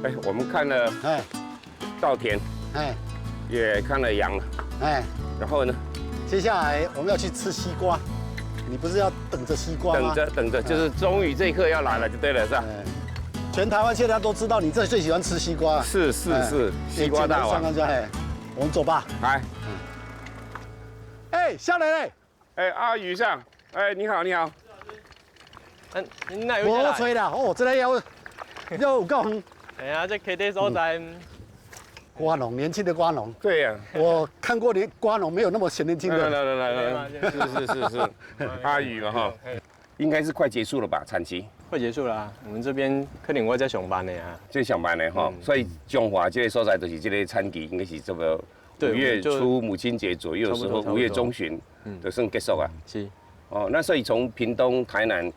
B: 哎，我们看了稻田，也看了羊了，然后呢？
A: 接下来我们要去吃西瓜，你不是要等着西瓜吗？
B: 等着，就是终于这一刻要来了，就对了，是吧？
A: 全台湾现在都知道你最喜欢吃西瓜。
B: 是，西瓜大王。
A: 我们走吧。
B: 来。
A: 哎，下来嘞！
B: 哎，阿宇上，哎，你好。
H: 你哪有？
A: 我吹啦，哦，这个要有够远。
H: 哎呀，这 K D 所在，
A: 瓜农，年轻的瓜农。
B: 对呀，
A: 我看过连瓜农没有那么年轻的。
B: 来，是，阿宇嘛哈，应该是快结束了吧？产期
I: 快结束了，我们这边可能我在上班的呀，
B: 在上班的哈，所以中华这个所在就是这个产期应该是这个5月初母亲节左右的时候，5月中旬就算结束啊。
I: 是。
B: 哦，那所以从屏东、台南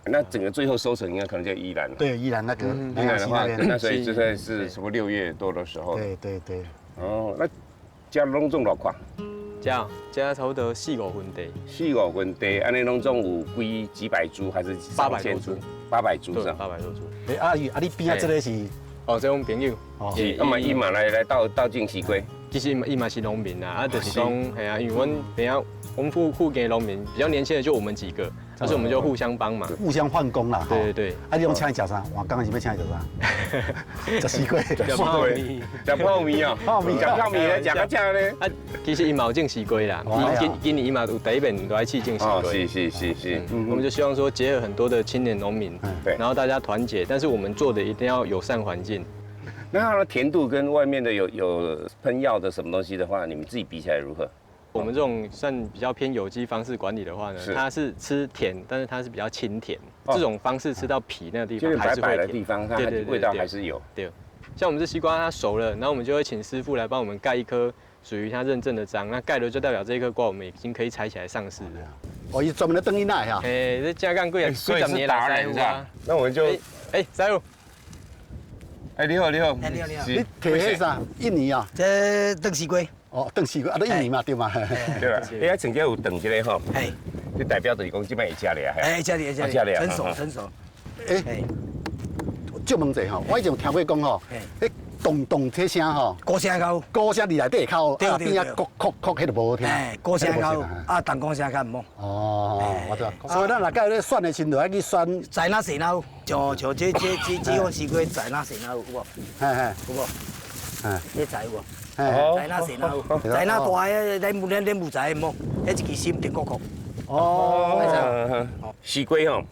B: 那整个最后收成应该可能在宜兰了。
A: 对，宜兰那个
B: 宜兰的话，那所以就算是什么6月多的时候。
A: 对。
B: 哦，那家拢种偌宽？
I: 家差不多4-5分地。
B: 4-5分地，安尼拢种有几百株还是
I: 800多株
B: ？800株是吧
I: ？800多株。
A: 你边啊，这个是？
I: 哦，这我们朋友。
B: 是，伊嘛来倒进西瓜。
I: 其实伊嘛是农民啊，就是讲，系啊，因为我们附近的农民比较年轻的就我们几个，但是我们就互相帮忙，
A: 互相换工啦。
I: 对。
A: 你用请伊食啥？我刚刚是要请伊食啥？吃西瓜，
B: 吃泡面，吃泡面啊，吃泡面来吃个正咧。
I: 啊，其实伊嘛有种西瓜啦，今年伊嘛有第一遍都爱去种西瓜。
B: 是。
I: 我们就希望说结合很多的青年农民，然后大家团结，但是我们做的一定要友善环境。
B: 那它的甜度跟外面的有喷药的什么东西的话，你们自己比起来如何？
I: 我们这种算比较偏有机方式管理的话呢，它是吃甜，但是它是比较清甜。这种方式吃到皮那个地方还是会甜，
B: 白的地方，它味道还是有。
I: 对，像我们这西瓜它熟了，然后我们就会请师傅来帮我们盖一颗属于它认证的章，那盖了就代表这一颗瓜我们已经可以采起来上市了。
A: 哦，伊专门在等你来哈。
I: 这加干贵啊，几十年来师傅啊。
B: 那我们就
I: 师傅。
B: 你好。
D: 你好。
A: 你摕迄啥？印尼啊？
D: 这炖西瓜。
A: 哦，炖西瓜，都印尼嘛，对嘛？
B: 对啦。遐曾经有炖一个吼，就代表就是讲这摆会吃咧。
D: 吃咧，成熟。
A: 就问者吼，我以前有听过讲吼，迄咚这声吼，
D: 鼓声高，
A: 鼓声里内底口，边啊哭，迄就无好听。
D: 鼓声高，弹弓声较唔好。
A: 哦，我知道。所以咱若到咧选的时阵，就爱去选
D: 在哪谁脑，像这款西瓜在哪谁脑有无？有无？你知有无？在哪谁脑？在哪大个？咱不知唔好，迄一支心甜苦。
B: 哦，西瓜吼。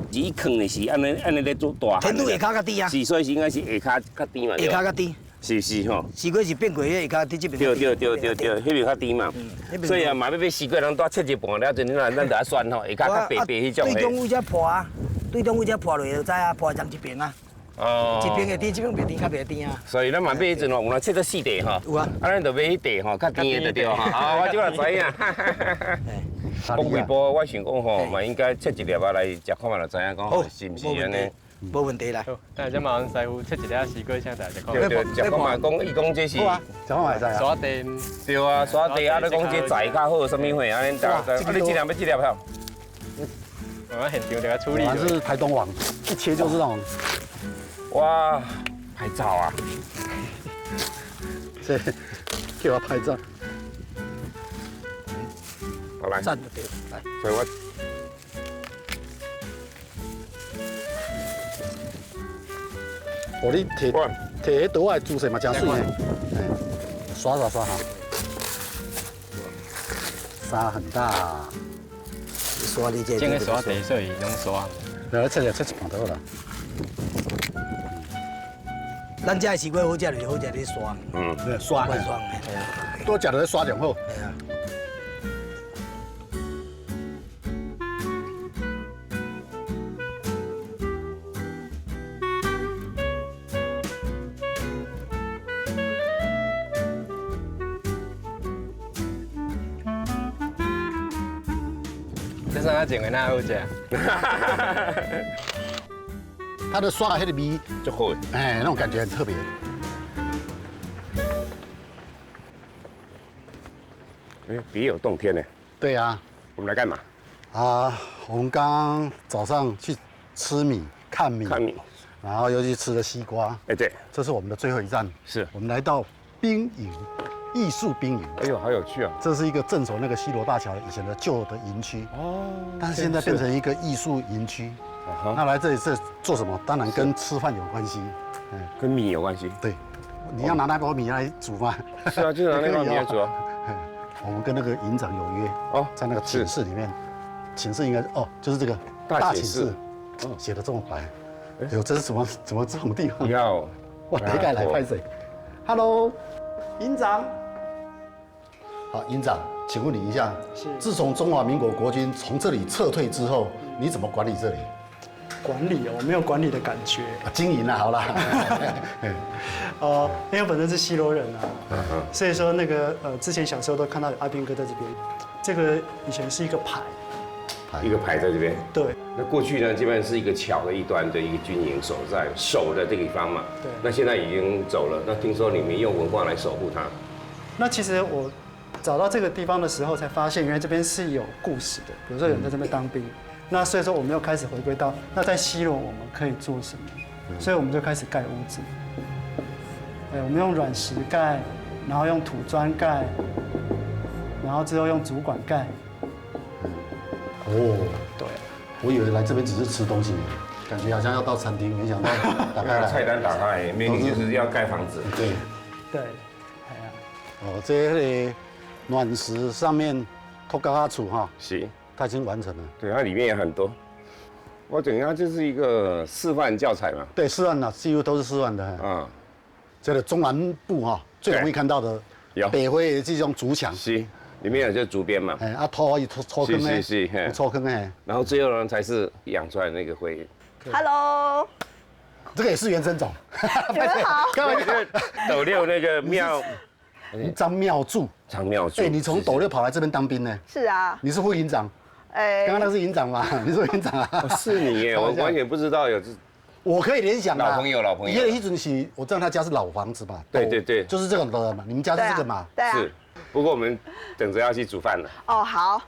B: 伊坑的是安尼咧做大，
D: 甜度下骹较低啊。
B: 是，所以是应该是下骹较低嘛。
D: 下骹较低。
B: 是吼。
D: 西瓜是变过迄下骹低这边。
B: 对，迄边较低嘛。所以啊，嘛要买西瓜，咱多切一半了，阵咱就要选吼，下骹较白迄种。
D: 对中位才破啊，对中位才破落就知啊，破长一边啊。哦。一边会甜，这边袂甜，较袂甜啊。
B: 所以咱嘛买迄阵吼，有人切做4块吼。
D: 有啊。
B: 咱就买迄块吼，较甜的就对哈。啊，我即个知影。讲几步，我想讲吼，嘛应该切一粒啊来食看嘛，就知影讲是毋是安尼。
D: 无问题啦。
I: 那这麻烦师傅切一粒西瓜，请大家看。
B: 对，食看嘛，讲伊讲这是。
A: 好啊，食看嘛会知啊。
I: 沙地。
B: 对啊，沙地啊，你讲这材较好，什么货安尼大。你这粒要这粒好。
I: 我现场就要处理。
A: 我们是台东王，一切就是那种。
B: 哇，拍照啊！
A: 这给我拍照。
B: 好来，
D: 站就对，来。
B: 所以
A: 你摕迄刀仔姿势嘛真水呢，刷哈，沙很大，
D: 刷你这。
I: 这个刷地所以用刷。
A: 来切一半就好了。
D: 咱这西瓜好食就好食咧刷。
A: 刷。多食就刷上好。
D: 系啊。
I: 这啥种的哪好食？
A: 它的刷的那个味
B: 就好，
A: 那种感觉很特别。
B: 别有洞天呢。
A: 对呀。
B: 我们来干嘛？
A: 我们刚早上去吃米，看米，然后又去吃了西瓜。
B: 对，
A: 这是我们的最后一站。
B: 是
A: 我们来到兵营。艺术兵营，
B: 哎呦，好有趣啊！
A: 这是一个镇守那个西螺大桥以前的旧的营区但是现在变成一个艺术营区。那来这里是做什么？当然跟吃饭有关系，
B: 跟米有关系。
A: 对，你要拿那包米来煮吗？
B: 是啊，就拿那包米来煮啊。
A: 我们跟那个营长有约在那个寝室里面，寝室应该就是这个大寝室，写的这么白。有这是怎么这种地方？我得该来拍谁 ？Hello， 营长。好，营长，请问你一下，自从中华民国国军从这里撤退之后，你怎么管理这里？
J: 管理我没有管理的感觉。
A: 经营好啦。
J: 因为我本身是西螺人所以说那个之前小时候都看到有阿兵哥在这边。这个以前是一个牌，
B: 一个排在这边。
J: 对。
B: 那过去呢，基本上是一个桥的一端的一个军营守在守的这个地方嘛。
J: 对。
B: 那现在已经走了，那听说你们用文化来守护它。
J: 那其实我找到这个地方的时候，才发现原来这边是有故事的。比如说有人在这边当兵，那所以说我们又开始回归到那在西螺我们可以做什么，所以我们就开始盖屋子。我们用软石盖，然后用土砖盖，然后之后用竹管盖。
A: 哦，对，我以为来这边只是吃东西，感觉好像要到餐厅，没想到打开来
B: 菜单打开，明明就是要盖房子。
A: 对，
J: 对，
A: 哦，这个暖石上面托高阿楚哈，
B: 是，
A: 它已经完成了。
B: 对，它里面也很多。我等一下就是一个示范教材嘛。
A: 对，示范的几乎都是示范的。啊，这个中南部哈最容易看到的，北回的这种竹墙。
B: 是。里面有就是竹编嘛，
A: 土可以抽坑嘞，
B: 是
A: 抽坑哎，
B: 然后最后呢才是养出来那个灰。
K: Hello，
A: 这个也是原生种。
K: 你们好。
B: 刚才斗六那个庙，
A: 张妙柱。
B: 张妙柱。
A: 你从斗六跑来这边当兵呢？
K: 是啊。
A: 你是副营长。刚刚那是营长嘛？你是营长啊？
B: 是你耶，我完全不知道有这。
A: 我可以联想
B: 老朋友。
A: 因为一准是，我知道他家是老房子吧？
B: 对，
A: 就是这个的嘛。你们家是这个嘛？
K: 对啊。
B: 是。不过我们等着要去煮饭了。
K: 哦，好。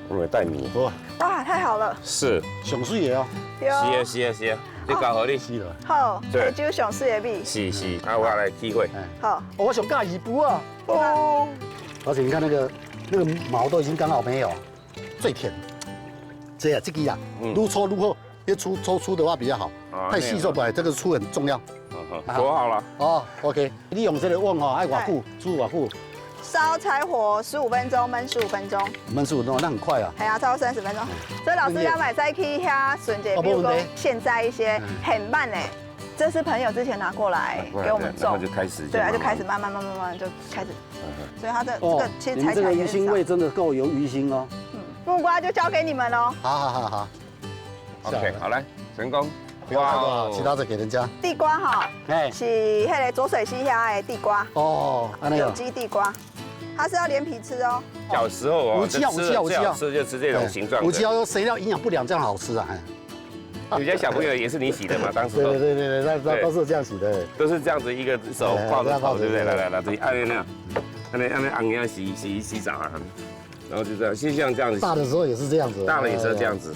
B: 我们带米。
K: 哇，太好了。
B: 是。
A: 上水的哦。
B: 是啊，你搞好你
A: 是了。
K: 好，黑酒上水的米。
B: 是，我要来体会。
K: 好。
A: 我想尬鱼布啊。哦。而且你看那个毛都已经刚好没有，最甜。这个呀，愈粗愈好，越粗的话比较好，太细做不来，这个粗很重要。
B: 煮好了。
A: 哦 ，OK， 你用这个瓮哦，爱偌久煮偌久。
K: 烧柴火15分钟，焖15分钟。
A: 焖15分钟，那很快啊。
K: 哎呀，超过30分钟。所以老师要买再去遐顺节，比如说现在一些很慢哎，这是朋友之前拿过来给我们种，
B: 然后就开始。
K: 对啊，就开始慢慢就开始。所以它的这个其实采起来
A: 这个鱼腥味真的够有鱼腥哦。
K: 木瓜就交给你们喽。
A: 好。
B: OK， 好来，成功。
A: 哇，其他的给人家。
K: 地瓜哈，是迄个浊水溪遐的地瓜。
A: 哦，
K: 有机地瓜，它是要连皮吃哦。
B: 小时候哦，最好吃就吃这种形状的。
A: 无机要谁料营养不良这样好吃啊？
B: 有些小朋友也是你洗的嘛，当时。
A: 对，那都是这样洗的。
B: 都是这样子一个手抱着头，对不对？来，这按那样，按那样洗澡啊，然后就这样，先像这样子。
A: 大的时候也是这样子。
B: 大了也是这样子。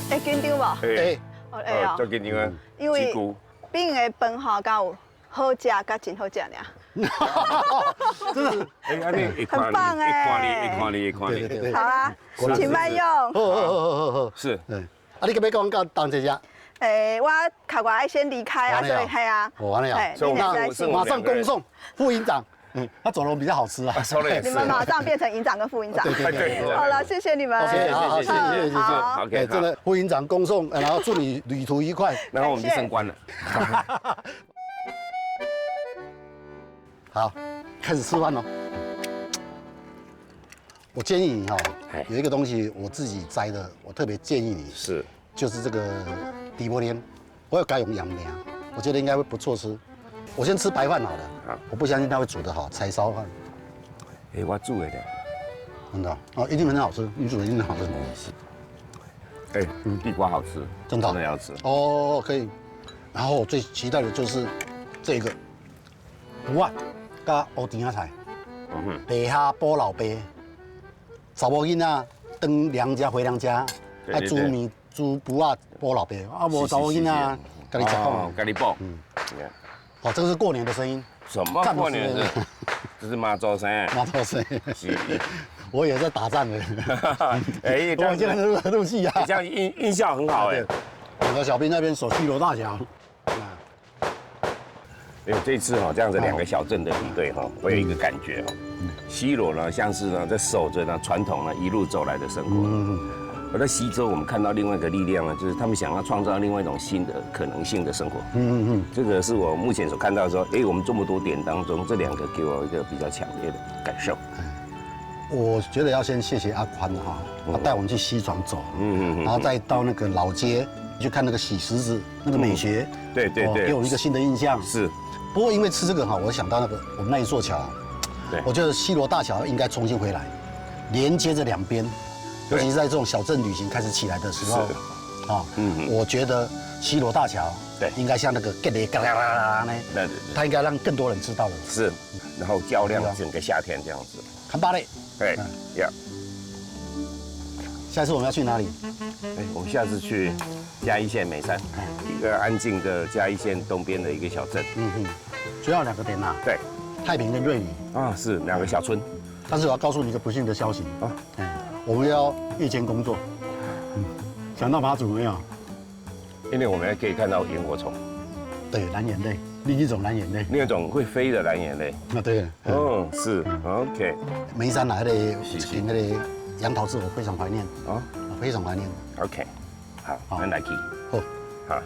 K: 会紧张无？
B: 足紧张啊！
K: 因为饼的饭吼，敢有好食，甲真好食尔。
A: 真的，
K: 很棒哎！
B: 一看你。
K: 好啊，请慢用。
A: 好。
B: 是。
A: 你可不可以跟我讲当这家？
K: 我卡过来先离开啊，所以嘿啊。
A: 我完了呀。
B: 所以
A: 马上恭送副营长。他走了比较好吃啊。
K: 你们马上变成营长跟副营长。
A: 对。
K: 好了，谢谢你们。
A: 好，谢谢。
K: 好
B: ，OK，
A: 真的副营长恭送，然后祝你旅途愉快。
B: 然后我们就升官了。
A: 好，开始吃饭喽。我建议你有一个东西我自己摘的，我特别建议你就是这个地波莲，我要改用洋苗，我觉得应该会不错吃。我先吃白饭好了，我不相信它会煮得好，柴烧饭。
B: 我煮的，
A: 真的哦，一定很好吃，你煮的一定好吃。
B: 地瓜好吃，
A: 真的
B: 要吃
A: 哦，可以。然后我最期待的就是这个卜啊，加乌甜菜，地下补老爸，查某囡仔当娘家回娘家，爱煮面煮卜啊补老爸，无查某囡仔跟你吃饭，
B: 跟你补。
A: 哦，这是过年的声音。
B: 什么过年的？这是妈祖声。
A: 妈祖声。我也在打仗的。我现在入戏啊。
B: 这样印象很好哎。
A: 我的小兵那边守西螺大桥。
B: 这次这样子2个小镇的比对我有一个感觉西螺呢像是在守着传统一路走来的生活。而在西周，我们看到另外一个力量呢，就是他们想要创造另外一种新的可能性的生活。这个是我目前所看到说，我们这么多点当中，这2个给我一个比较强烈的感受。
A: 我觉得要先谢谢阿宽他带我们去西庄走，然后再到那个老街去看那个洗石子那个美学，
B: 对，
A: 给我们一个新的印象。
B: 是。
A: 不过因为吃这个哈，我想到那个我们那一座桥，
B: 对，
A: 我觉得西螺大桥应该重新回来，连接着两边，尤其是在这种小镇旅行开始起来的时候，啊，我觉得西螺大桥对应该像那个嘎哩嘎啦啦啦呢，它应该让更多人知道了。
B: 是，然后较量整个夏天这样子。
A: 看巴嘞，
B: 对，要。
A: 下次我们要去哪里？
B: 我们下次去嘉义县美山，一个安静的嘉义县东边的一个小镇。
A: 主要2个点呐。
B: 对，
A: 太平跟瑞屿。
B: 啊，是2个小村。
A: 但是我要告诉你一个不幸的消息啊，我们要夜间工作。想到马祖没有？
B: 因为我们可以看到萤火虫。
A: 对，蓝眼泪，另一种蓝眼泪。
B: 另一种会飞的蓝眼泪。
A: 啊，对。
B: 是 OK。
A: 眉山来的那个杨桃汁，我非常怀念啊，非常怀念。
B: OK， 好，咱来去。
A: 好，
B: 好。